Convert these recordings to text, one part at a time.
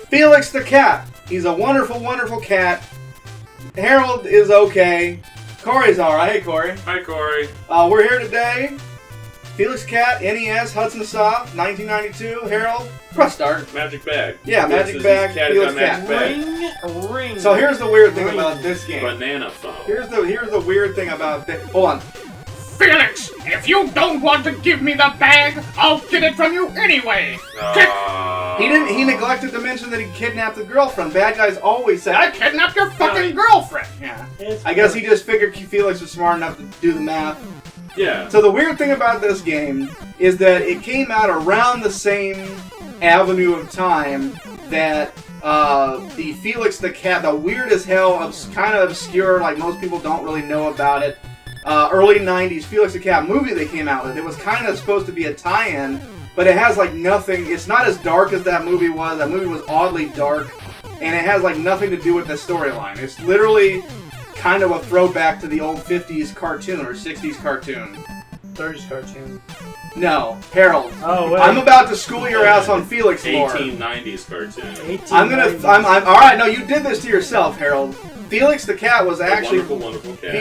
Felix the Cat. He's a wonderful, wonderful cat. Harold is okay. Corey's alright. Hey, Corey. Hi, Corey. We're here today. Felix the Cat, NES Hudson Soft, 1992. Harold, press start. Magic bag. Yeah, magic bag. Felix Cat. Ring. So here's the weird thing about this game. Banana phone. Here's the weird thing about this. Hold on. Felix, if you don't want to give me the bag, I'll get it from you anyway. He neglected to mention that he kidnapped the girlfriend. Bad guys always say, I kidnapped your fucking girlfriend. Yeah. I guess he just figured Felix was smart enough to do the math. Yeah. So the weird thing about this game is that it came out around the same avenue of time that the Felix the Cat, the weird as hell, kind of obscure, like most people don't really know about it, early 90s Felix the Cat movie they came out with. It was kind of supposed to be a tie-in, but it has like nothing, it's not as dark as that movie was. That movie was oddly dark, and it has like nothing to do with the storyline. It's literally kind of a throwback to the old 50s cartoon or 60s cartoon. 30s cartoon. No, Harold. Oh, wait. I'm about to school your ass on Felix lore. 1890s cartoon. I'm all right. No, you did this to yourself, Harold. Felix the Cat was actually wonderful cat.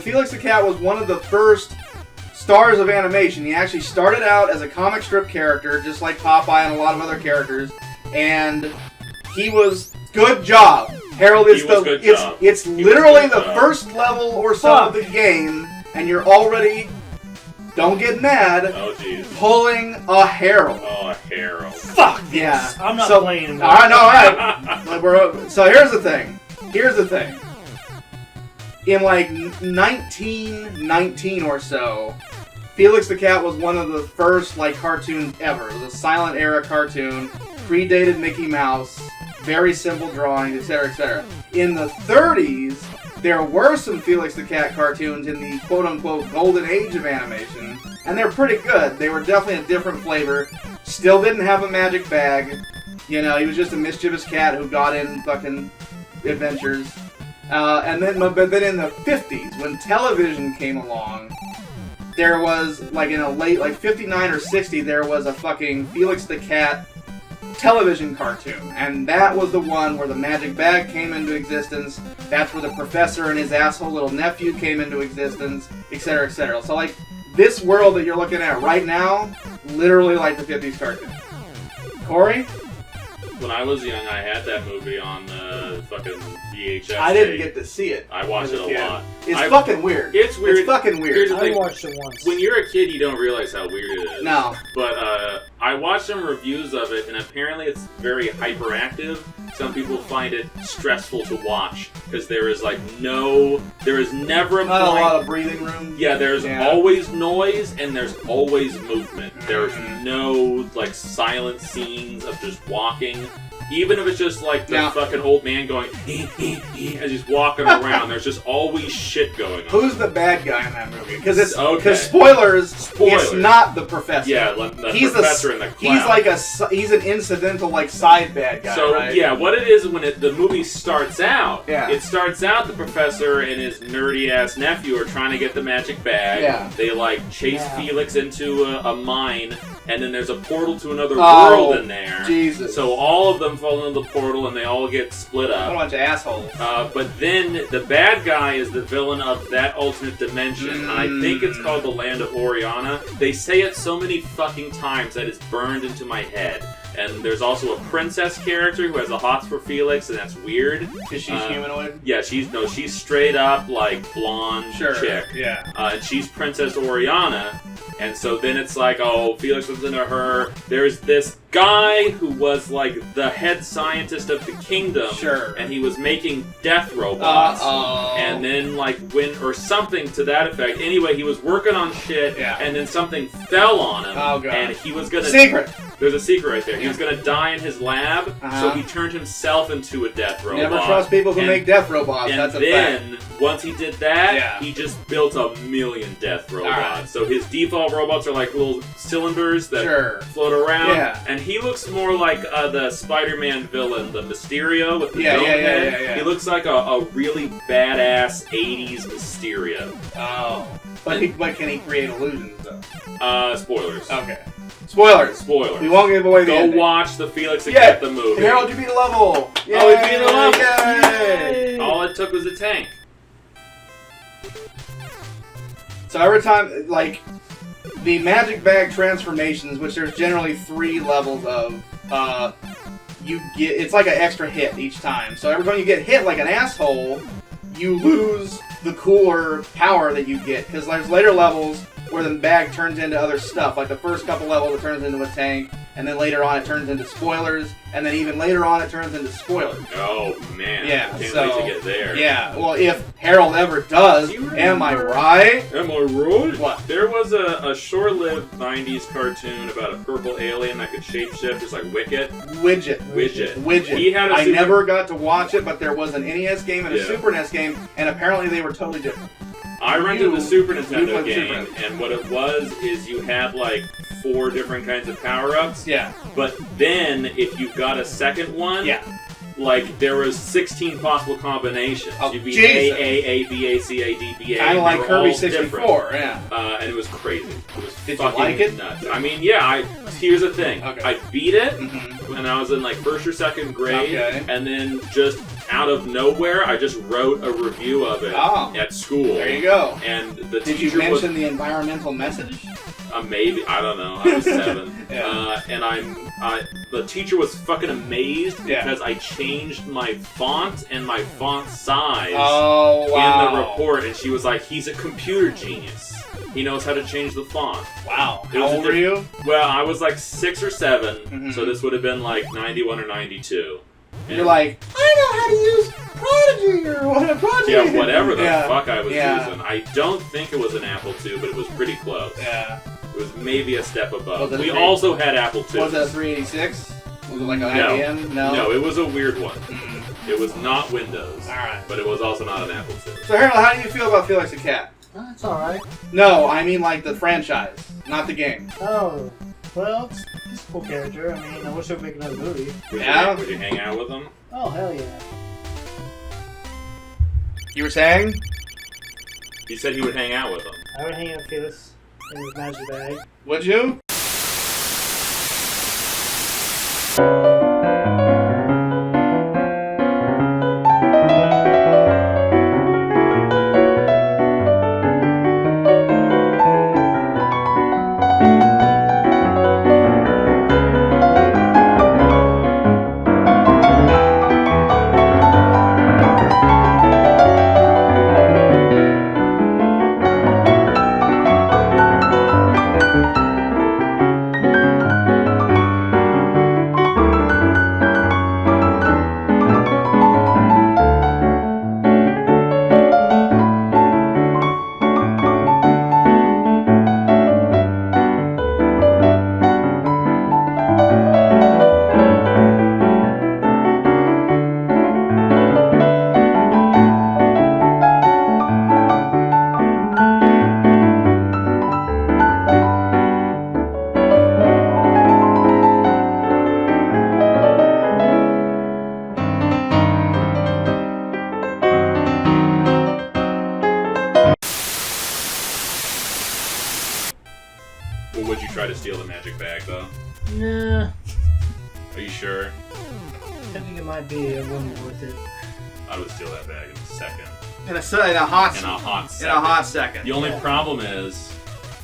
Felix the Cat was one of the first stars of animation. He actually started out as a comic strip character, just like Popeye and a lot of other characters, and he was good job. Harold is it's literally the first level or so of the game, and you're already, don't get mad, pulling a Harold. Oh, a Harold. Fuck yeah. I'm not playing. All right, no, all right. So here's the thing. In like 1919 or so, Felix the Cat was one of the first like cartoons ever. It was a silent era cartoon, predated Mickey Mouse, very simple drawings, etc., etc. In the 30s, there were some Felix the Cat cartoons in the quote-unquote golden age of animation, and they're pretty good. They were definitely a different flavor. Still didn't have a magic bag. You know, he was just a mischievous cat who got in fucking adventures. But then in the 50s, when television came along, there was, like in a late, like 59 or 60, there was a fucking Felix the Cat television cartoon. And that was the one where the magic bag came into existence. That's where the professor and his asshole little nephew came into existence, etc., etc. So, like, this world that you're looking at right now, literally like the 50s cartoon. Corey? When I was young, I had that movie on fucking VHS. I didn't get to see it. I watched it a lot. It's fucking weird. It's weird. It's fucking weird. Here's the thing. I watched it once. When you're a kid, you don't realize how weird it is. No. But I watched some reviews of it, and apparently it's very hyperactive. Some people find it stressful to watch because there is never a Not a point. lot of breathing room. Yeah, there's always noise and there's always movement. There's no like silent scenes of just walking. Even if it's just like the fucking old man going as he's walking around, there's just always shit going on. Who's the bad guy in that movie? Because spoilers, it's not the professor. Yeah, the professor in the cloud. He's an incidental like side bad guy. So right? yeah, what it is when the movie starts out, Yeah. it starts out the professor and his nerdy ass nephew are trying to get the magic bag. Yeah. They like chase Felix into a mine, and then there's a portal to another world in there. Jesus. So all of them fall into the portal and they all get split What a up. bunch of assholes. But then the bad guy is the villain of that alternate dimension, and I think it's called the Land of Oriana. They say it so many fucking times that it's burned into my head. And there's also a princess character who has a hots for Felix, and that's weird. Because she's humanoid? Yeah, she's straight up like blonde chick. Yeah. And she's Princess Oriana. And so then it's like, oh, Felix was into her. There's this guy who was like the head scientist of the kingdom. Sure. And he was making death robots. Uh-oh. And then like or something to that effect. Anyway, he was working on shit. Yeah. And then something fell on him. Oh, God. And he was gonna... Secret! There's a secret right there. He was gonna die in his lab, so he turned himself into a death robot. Never trust people who make death robots. And That's a then, fact. once he did that, Yeah. he just built a million death robots. Alright. So his default robots are like little cylinders that Sure. float around. Yeah. And he looks more like the Spider-Man villain, the Mysterio with the dome Yeah. head. He looks like a really badass 80s Mysterio. Oh. But can he create illusions, though? Spoilers. Okay. Spoilers! Spoilers. We won't give away the Go ending. watch the Felix the Cat the movie. Harold, you beat a level! Yay! Oh, he beat a level! Yay! All it took was a tank. So every time, like, the magic bag transformations, which there's generally 3 levels of, you get, it's like an extra hit each time. So every time you get hit like an asshole, you lose the cooler power that you get. Because there's later levels where the bag turns into other stuff. Like the first couple levels it turns into a tank, and then later on it turns into spoilers, and then even later on it turns into spoilers. Oh, man. Yeah, Can't so, wait to get there. Yeah, well, if Harold ever does, Do you am I remember- right? Am I right? What? There was a short-lived 90s cartoon about a purple alien that could shapeshift, just like Wicket. Widget. He had a I super- never got to watch it, but there was an NES game and a Yeah. Super NES game, and apparently they were totally different. I rented the Super you Nintendo played the game, Super. and what it was is you had like 4 different kinds of power-ups. Yeah. But then, if you got a second one, Yeah. like there was 16 possible combinations. Oh, You'd be Jesus. A, B, A, C, A, D, B, A. Kind and of they like were Kirby all 64, yeah. different. And it was crazy. It was Did you fucking like it? nuts. I mean, yeah. Here's the thing. Okay. I beat it Mhm. when I was in like 1st or 2nd grade, Okay. and then just out of nowhere, I just wrote a review of it Oh. at school. There you go. And the Did you teacher mention the environmental message? maybe, I don't know. I was 7. Yeah. And the teacher was fucking amazed Yeah. because I changed my font and my font size Oh, wow. in the report, and she was like, "He's a computer genius. He knows how to change the font." Wow. It How was a old were you? Well, I was like 6 or 7, Mhm. so this would have been like 91 or 92. And You're like, I know how to use Prodigy or what Prodigy. yeah, whatever the Yeah. fuck I was Yeah. using. I don't think it was an Apple II, but it was pretty close. Yeah. It was maybe a step above. Was it We a also had Apple II. Was it a 386? Was it like an No. IBM? No. No, it was a weird one. Mm. It was not Windows, Alright. but it was also not an Apple II. So, Harold, how do you feel about Felix the Cat? It's alright. No, I mean like the franchise, not the game. Oh, well, it's a cool character. I mean, I wish they would make another movie. Yeah? Would you hang out with them? Oh, hell yeah. You were saying? He said he would hang out with them. I would hang out with Felix in his magic bag. Would you? Well, would you try to steal the magic bag, though? Nah. Are you sure? think it might be. It wouldn't be worth it. I would steal that bag in a second. In a hot second. In a hot second. The only problem is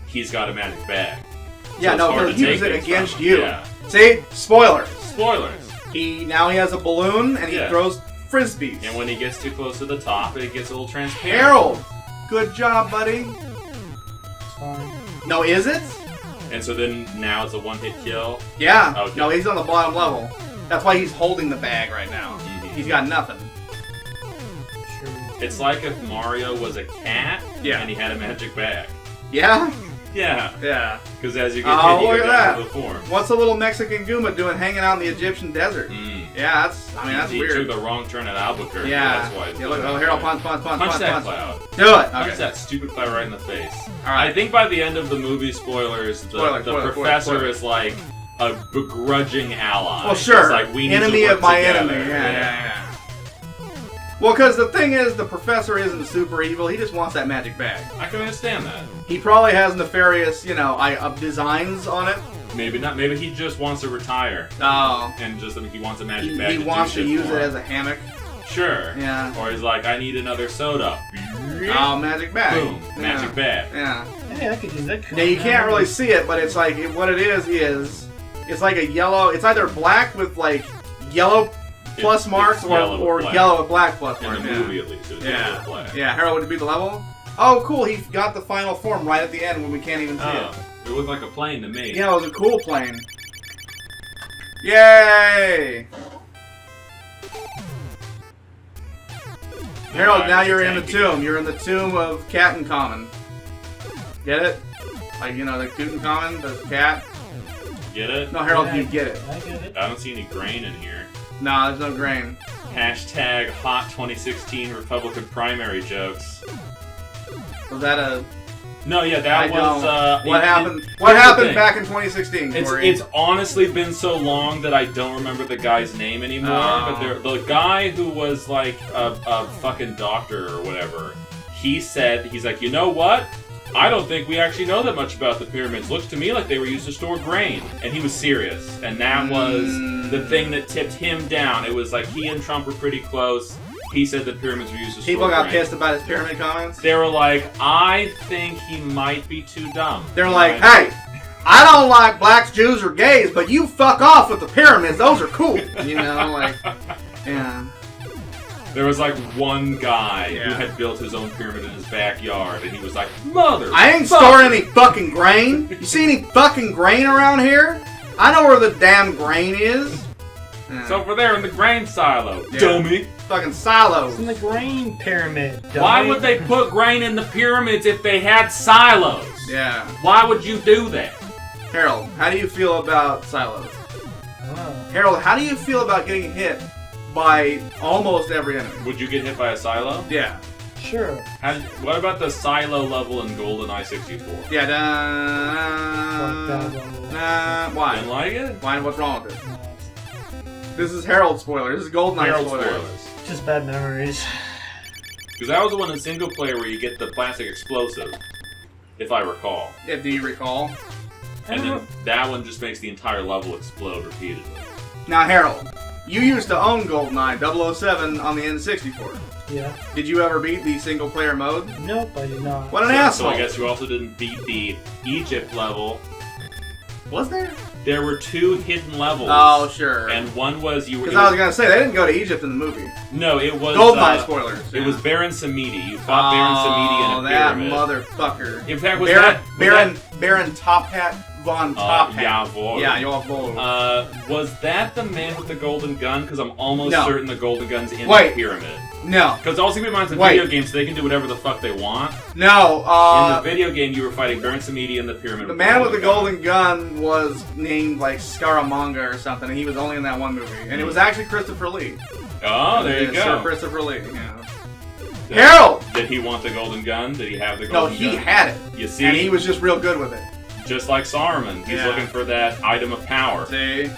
he's got a magic bag. Yeah, so no, he'll he'll use it against you. Yeah. See? Spoilers. Spoilers. Now he has a balloon and he throws frisbees. And when he gets too close to the top, it gets a little transparent. Harold, good job, buddy. It's fine. No, is it? And so then now it's a one-hit kill. Yeah. Okay. No, he's on the bottom level. That's why he's holding the bag right now. He's got nothing. Sure. It's like if Mario was a cat and he had a magic bag. Yeah? Yeah. Yeah. Because as you get hit, you look go at down to that. the form. What's a little Mexican Goomba doing hanging out in the Egyptian desert? Yeah, that's he weird. took the wrong turn at Albuquerque. Yeah. That's why. Yeah, look, Harold, punch. Punch that cloud. Do it. Punch Okay. that stupid cloud right in the face. All right. I think by the end of the movie, spoilers, the professor is like a begrudging ally. Well, sure. It's like, we need enemy to work of my together. enemy. Yeah. Well, because the thing is, the professor isn't super evil. He just wants that magic bag. I can understand that. He probably has nefarious, designs on it. Maybe not. Maybe he just wants to retire. Oh. And just he wants a magic bag. He wants to use it as a hammock. Sure. Yeah. Or he's like, I need another soda. Oh, magic bag. Boom. Magic bag. Yeah. Hey, I could use that. Now, you can't really see it, but it's like, what it is, it's like a yellow, it's either black with like yellow plus marks or yellow with black plus marks. In the movie, at least. It was yellow with black. Yeah, Harold, would it be the level? Oh, cool, he got the final form right at the end when we can't even see it. It looked like a plane to me. Yeah, it was a cool plane. Yay! Harold, now you're in the tomb. You're in the tomb of Tutankhamun. Get it? Like, the Tutankhamun, the cat. Get it? No, Harold, Yeah, you get it. I get it. I don't see any grain in here. No, there's no grain. Hashtag hot 2016 Republican primary jokes. Was that a... No, yeah, that was... what happened? What happened back in 2016, Corey? It's honestly been so long that I don't remember the guy's name anymore. But the guy who was like a fucking doctor or whatever, he's like, you know what? I don't think we actually know that much about the pyramids. Looks to me like they were used to store grain. And he was serious. And that was the thing that tipped him down. It was like he and Trump were pretty close. He said the pyramids were used to store People got grain. pissed about his pyramid comments? They were like, I think he might be too dumb. They're like, hey, I don't like blacks, Jews, or gays, but you fuck off with the pyramids. Those are cool. Yeah. There was like one guy who had built his own pyramid in his backyard, and he was like, Mother! I ain't storing any fucking grain. You see any fucking grain around here? I know where the damn grain is. It's over there in the grain silo, dummy. Fucking silos. It's in the grain pyramid. Dummy. Why would they put grain in the pyramids if they had silos? Yeah. Why would you do that? Harold, how do you feel about silos? Oh. Harold, how do you feel about getting hit by almost every enemy? Would you get hit by a silo? Yeah. Sure. What about the silo level in GoldenEye 64? Yeah, why? Didn't like it? Why? What's wrong with it? This is Harold spoiler. This is GoldenEye spoilers. Just bad memories. Because that was the one in single player where you get the plastic explosive, if I recall. Yeah, do you recall? And then that one just makes the entire level explode repeatedly. Now, Harold, you used to own GoldenEye 007 on the N64. Yeah. Did you ever beat the single player mode? Nope, I did not. What an asshole! So I guess you also didn't beat the Egypt level. Was there? There were 2 hidden levels. Oh, sure. And one was you were... Because I was going to say, they didn't go to Egypt in the movie. No, it was... GoldenEye spoilers. It was Baron Samedi. You fought Baron Samedi in a pyramid. Oh, that motherfucker. In fact, Baron Top Hat Von Top Hat. Jawohl. Yeah, jawohl. Was that the man with the golden gun? Because I'm almost certain the golden gun's in the pyramid. No. Because also keep in mind, it's a video game, so they can do whatever the fuck they want. No, in the video game, you were fighting Baron Samedi in the pyramid. The man with the golden gun was named, like, Scaramanga or something, and he was only in that one movie. And it was actually Christopher Lee. Oh, there you go. Sir Christopher Lee, yeah. Harold! Did he want the golden gun? Did he have the golden gun? No, he had it. You see? And he was just real good with it. Just like Saruman. He's looking for that item of power. See?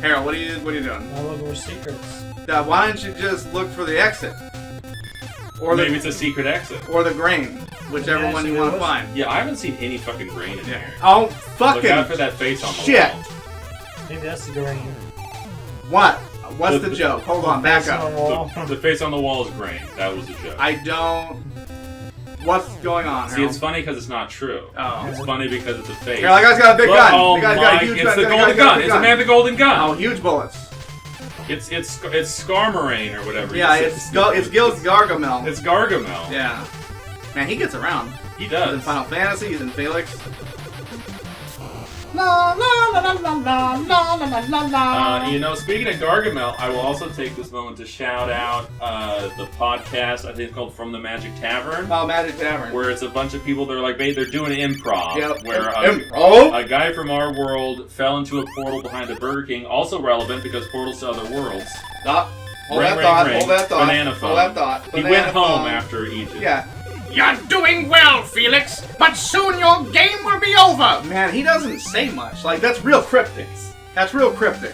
Harold, what are you doing? I'm looking for secrets. Why don't you just look for the exit? Or maybe it's a secret exit. Or the grain. Whichever one you want to find. Yeah, I haven't seen any fucking grain in here. Oh, fucking look out for that face on the shit. wall. Maybe that's the grain. What? What's the joke? Hold on, back Face on up. the wall. The face on the wall is great. That was a joke. Hold on, back Face on up. the wall. The face on the wall is great. That was a joke. I don't. What's going on? See, Harold? it's funny because it's not true. Oh. It's funny because it's a face. Here, that guy's got a big gun. Oh The guy's my! got a huge It's gun. the The guy's golden got a gun. big It's a man with the golden gun. Oh, huge bullets. It's Skarmoraine or whatever. Yeah, you it's said. Gil's Gargamel. It's Gargamel. Yeah. Man, he gets around. He He's in does. Final Fantasy. He's in Felix. You know, speaking of Gargamel, I will also take this moment to shout out the podcast. I think it's called From the Magic Tavern. Oh, Magic Tavern. Where it's a bunch of people that are like, they're doing improv. Yep. Where Improv? a guy from our world fell into a portal behind a Burger King. Also relevant because portals to other worlds. Stop. Hold Ring, that ring, thought. ring. Hold that thought. Banana phone. Hold that thought. He Banana went home phone. after Egypt. Yeah. You're doing well, Felix, but soon your game will be over. Man, he doesn't say much. Like, that's real cryptic. That's real cryptic.